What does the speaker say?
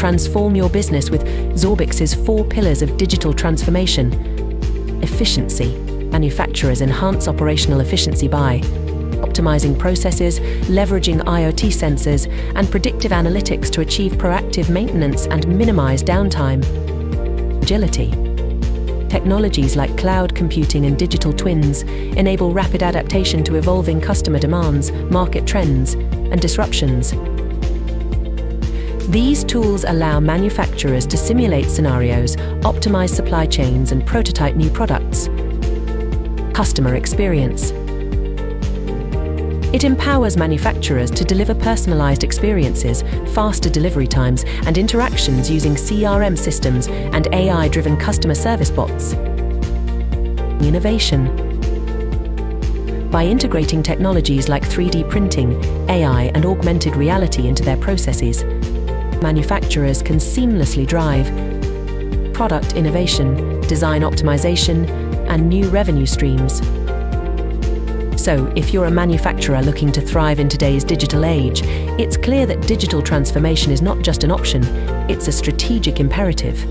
Transform your business with Xorbix's 4 pillars of digital transformation. Efficiency. Manufacturers enhance operational efficiency by optimizing processes, leveraging IoT sensors, and predictive analytics to achieve proactive maintenance and minimize downtime. Agility. Technologies like cloud computing and digital twins enable rapid adaptation to evolving customer demands, market trends, and disruptions. These tools allow manufacturers to simulate scenarios, optimize supply chains, and prototype new products. Customer experience. It empowers manufacturers to deliver personalized experiences, faster delivery times, and interactions using CRM systems and AI-driven customer service bots. Innovation. By integrating technologies like 3D printing, AI, and augmented reality into their processes, manufacturers can seamlessly drive product innovation, design optimization, and new revenue streams. So, if you're a manufacturer looking to thrive in today's digital age, it's clear that digital transformation is not just an option, it's a strategic imperative.